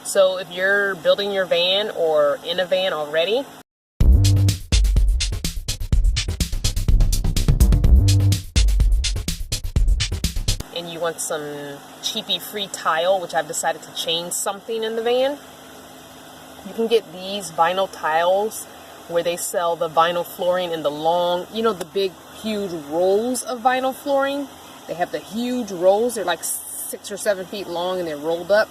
So if you're building your van or in a van already, and you want some cheapy free tile, which I've decided to change something in the van, you can get these vinyl tiles where they sell the vinyl flooring in the long, you know, the big huge rolls of vinyl flooring. They have the huge rolls. They're like 6 or 7 feet long and they're rolled up.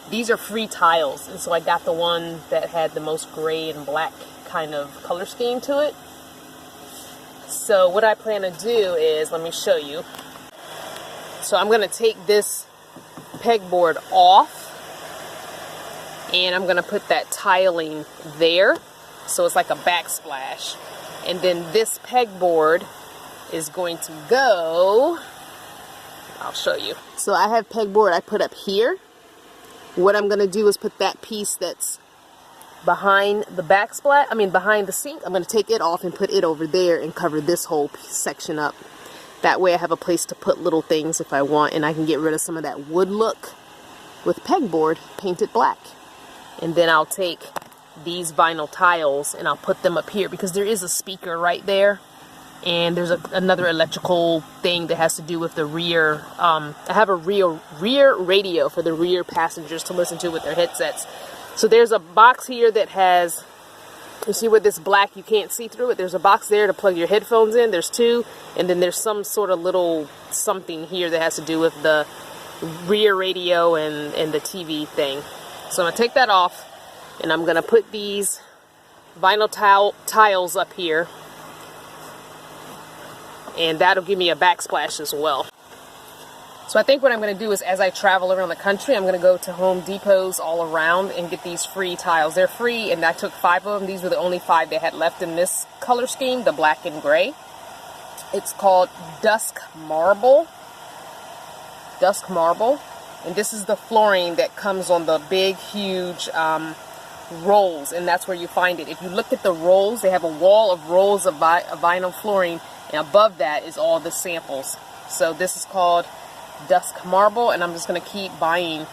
These are free tiles, and so I got the one that had the most gray and black kind of color scheme to it. So what I plan to do is, let me show you. So I'm going to take this pegboard off, and I'm going to put that tiling there, so it's like a backsplash. And then this pegboard is going to go, I'll show you. So I have pegboard I put up here. What I'm going to do is put that piece that's behind the backsplash, behind the sink, I'm going to take it off and put it over there and cover this whole section up. That way I have a place to put little things if I want, and I can get rid of some of that wood look with pegboard, paint it black. And then I'll take these vinyl tiles and I'll put them up here because there is a speaker right there. And there's another electrical thing that has to do with the rear. I have a rear radio for the rear passengers to listen to with their headsets. So there's a box here that has, you see with this black, you can't see through it. There's a box there to plug your headphones in. There's two. And then there's some sort of little something here that has to do with the rear radio and the TV thing. So I'm going to take that off, and I'm going to put these vinyl tiles up here. And that'll give me a backsplash as well. So I think what I'm going to do is, as I travel around the country, I'm going to go to Home Depots all around and get these free tiles. They're free, and I took 5 of them. These were the only 5 they had left in this color scheme, the black and gray. It's called Dusk Marble. Dusk Marble. And this is the flooring that comes on the big, huge rolls, and that's where you find it. If you look at the rolls, they have a wall of rolls of vinyl flooring, and above that is all the samples. So this is called Dusk Marble, and I'm just going to keep going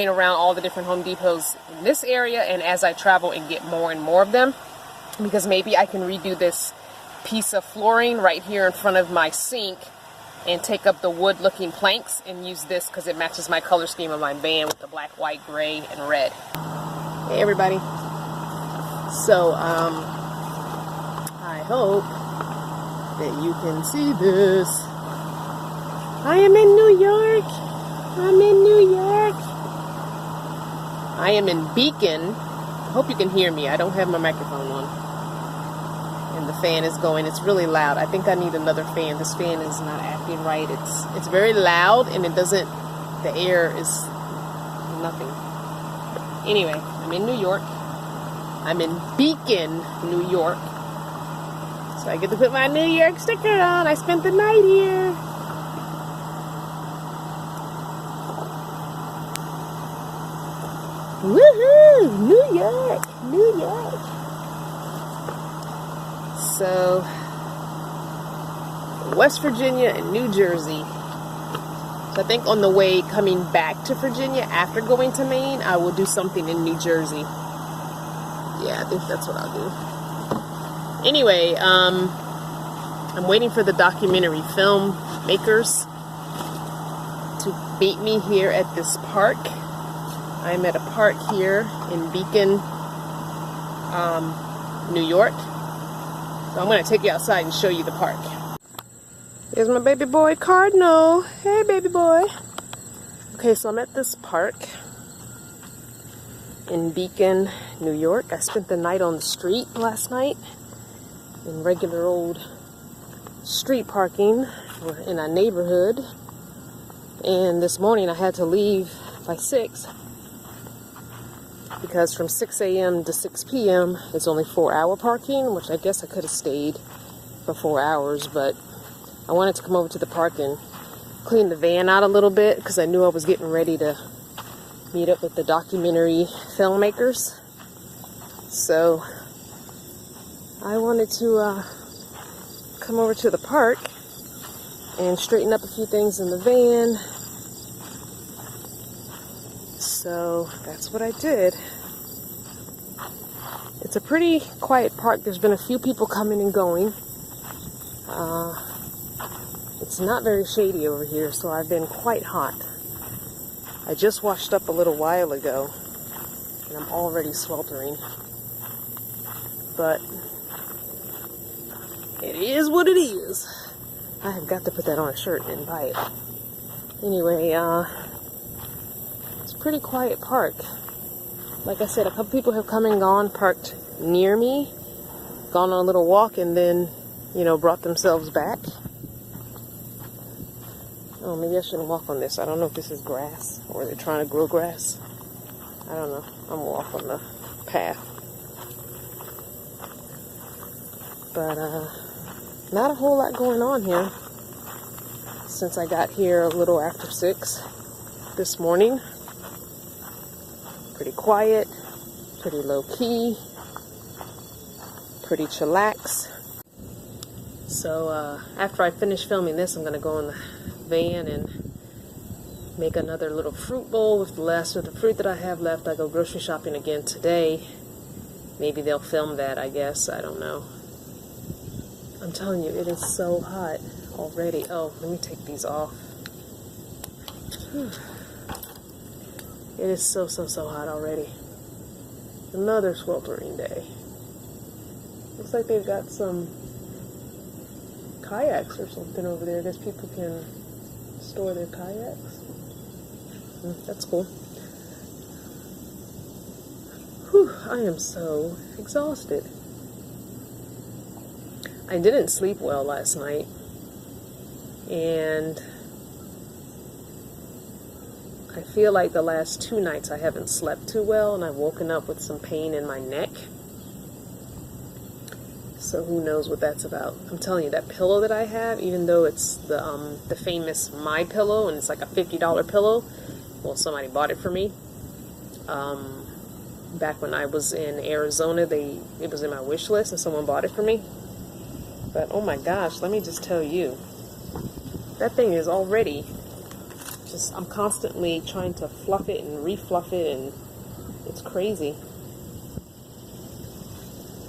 around all the different Home Depots in this area, and as I travel and get more and more of them, because maybe I can redo this piece of flooring right here in front of my sink and take up the wood looking planks and use this because it matches my color scheme of my van with the black, white, gray, and red. Hey everybody. So I hope that you can see this. I am in New York. I'm in New York. I am in Beacon. I hope you can hear me. I don't have my microphone on. And the fan is going. It's really loud. I think I need another fan. This fan is not acting right. It's very loud, and it doesn't, the air is nothing. Anyway, I'm in New York. I'm in Beacon, New York. So I get to put my New York sticker on. I spent the night here. Woohoo! New York! New York! So, West Virginia and New Jersey. So I think on the way coming back to Virginia after going to Maine, I will do something in New Jersey. Yeah, I think that's what I'll do. Anyway, I'm waiting for the documentary filmmakers to meet me here at this park. I'm at a park here in Beacon, New York. So I'm going to take you outside and show you the park. Here's my baby boy Cardinal. Hey baby boy. Okay, so I'm at this park in Beacon, New York. I spent the night on the street last night in regular old street parking in a neighborhood. And this morning I had to leave by 6 because from 6 a.m. to 6 p.m. it's only 4-hour parking, which I guess I could have stayed for 4 hours, but I wanted to come over to the park and clean the van out a little bit because I knew I was getting ready to meet up with the documentary filmmakers. So I wanted to come over to the park and straighten up a few things in the van. So that's what I did. It's a pretty quiet park. There's been a few people coming and going. It's not very shady over here, so I've been quite hot. I just washed up a little while ago, and I'm already sweltering. But it is what it is. I have got to put that on a shirt and buy it. Anyway, it's a pretty quiet park. Like I said, a couple people have come and gone, parked near me, gone on a little walk, and then, you know, brought themselves back. Oh, maybe I shouldn't walk on this. I don't know if this is grass or they're trying to grow grass. I don't know. I'm gonna walk on the path. But, not a whole lot going on here since I got here a little after 6 this morning. Pretty quiet, pretty low key, pretty chillax. So after I finish filming this, I'm going to go in the van and make another little fruit bowl with the last of the fruit that I have left. I go grocery shopping again today. Maybe they'll film that, I guess. I don't know. I'm telling you, it is so hot already. Oh, let me take these off. It is so hot already. Another sweltering day. Looks like they've got some kayaks or something over there. I guess people can store their kayaks. That's cool. Whew, I am so exhausted. I didn't sleep well last night, and I feel like the last 2 nights I haven't slept too well, and I've woken up with some pain in my neck. So who knows what that's about. I'm telling you, that pillow that I have, even though it's the famous My Pillow, and it's like a $50 pillow, well, somebody bought it for me. Back when I was in Arizona, it was in my wish list, and someone bought it for me. But oh my gosh, let me just tell you, that thing is already just, I'm constantly trying to fluff it and refluff it, and it's crazy.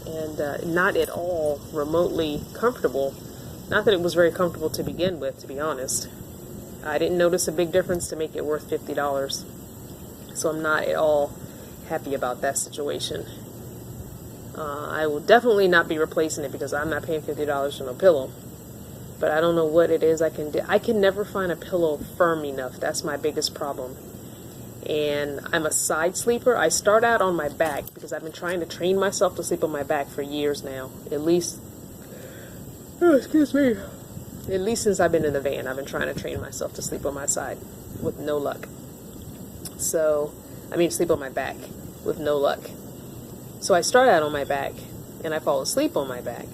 And not at all remotely comfortable. Not that it was very comfortable to begin with, to be honest. I didn't notice a big difference to make it worth $50. So I'm not at all happy about that situation. I will definitely not be replacing it because I'm not paying $50 for no pillow. But I don't know what it is I can do. I can never find a pillow firm enough. That's my biggest problem. And I'm a side sleeper. I start out on my back because I've been trying to train myself to sleep on my back for years now. At least, excuse me. At least since I've been in the van, I've been trying to train myself to sleep on my side with no luck. Sleep on my back with no luck. So I start out on my back, and I fall asleep on my back,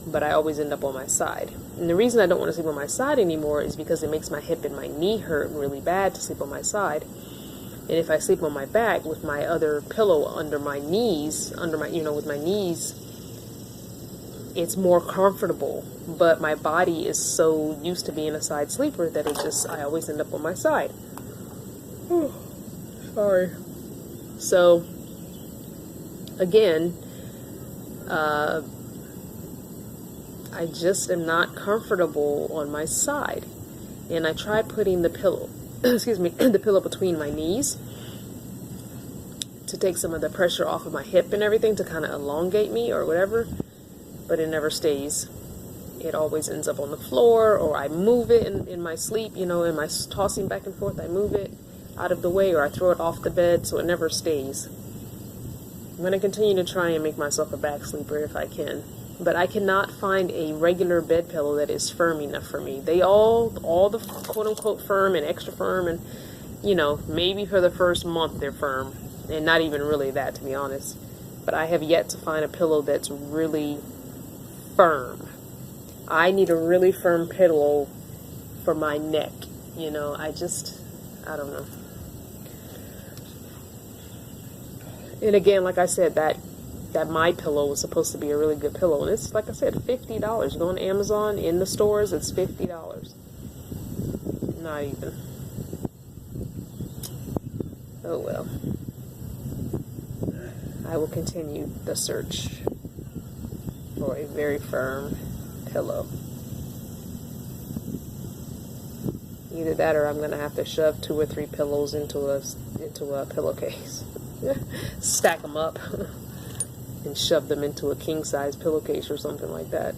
but I always end up on my side. And the reason I don't want to sleep on my side anymore is because it makes my hip and my knee hurt really bad to sleep on my side. And if I sleep on my back with my other pillow under my knees, with my knees, it's more comfortable. But my body is so used to being a side sleeper that I always end up on my side. Sorry. So, again, I just am not comfortable on my side. And I tried putting the pillow, the pillow between my knees to take some of the pressure off of my hip and everything, to kind of elongate me or whatever, but it never stays. It always ends up on the floor, or I move it in my sleep, in my tossing back and forth, I move it out of the way, or I throw it off the bed, so it never stays. I'm going to continue to try and make myself a back sleeper if I can. But I cannot find a regular bed pillow that is firm enough for me. They all the quote-unquote firm and extra firm, and, maybe for the first month they're firm. And not even really that, to be honest. But I have yet to find a pillow that's really firm. I need a really firm pillow for my neck. I don't know. And again, like I said, that My Pillow was supposed to be a really good pillow. And it's, like I said, $50. You go on Amazon, in the stores, it's $50. Not even. Oh well. I will continue the search for a very firm pillow. Either that or I'm going to have to shove 2 or 3 pillows into a pillowcase. Stack them up and shove them into a king-size pillowcase or something like that.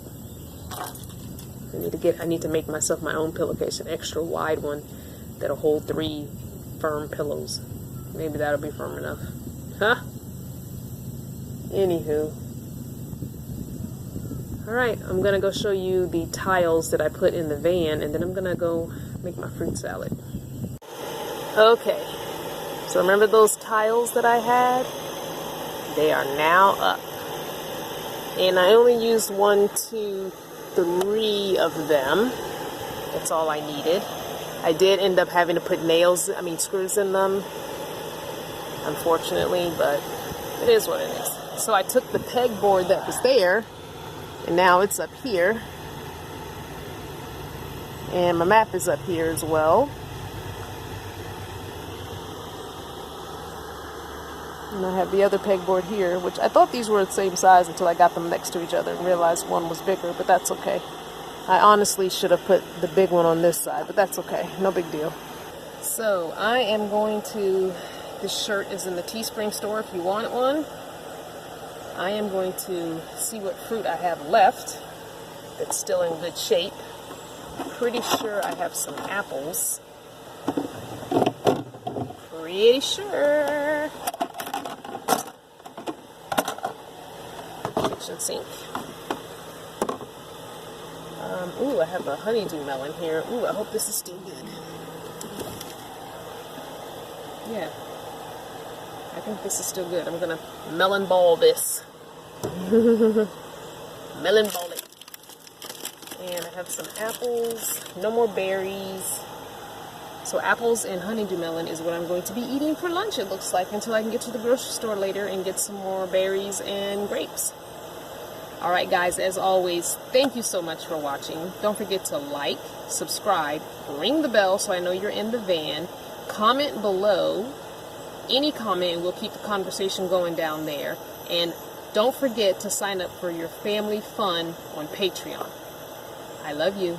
I need to make myself my own pillowcase, an extra wide one that'll hold 3 firm pillows. Maybe that'll be firm enough. Huh? Anywho. Alright, I'm going to go show you the tiles that I put in the van, and then I'm going to go make my fruit salad. Okay, so remember those tiles that I had? They are now up. And I only used 1, 2, 3 of them. That's all I needed. I did end up having to put screws in them, unfortunately, but it is what it is. So I took the pegboard that was there, and now it's up here. And my map is up here as well. And I have the other pegboard here, which I thought these were the same size until I got them next to each other and realized one was bigger, but that's okay. I honestly should have put the big one on this side, but that's okay. No big deal. So I am going to, this shirt is in the Teespring store if you want one. I am going to see what fruit I have left that's still in good shape. Pretty sure I have some apples. Pretty sure. Kitchen sink. Ooh, I have a honeydew melon here. Ooh, I hope this is still good. Yeah. I think this is still good. I'm gonna melon ball this. Melon ball it. And I have some apples. No more berries. So apples and honeydew melon is what I'm going to be eating for lunch, it looks like, until I can get to the grocery store later and get some more berries and grapes. Alright guys, as always, thank you so much for watching. Don't forget to like, subscribe, ring the bell so I know you're in the van, comment below. Any comment, we'll keep the conversation going down there. And don't forget to sign up for your family fun on Patreon. I love you.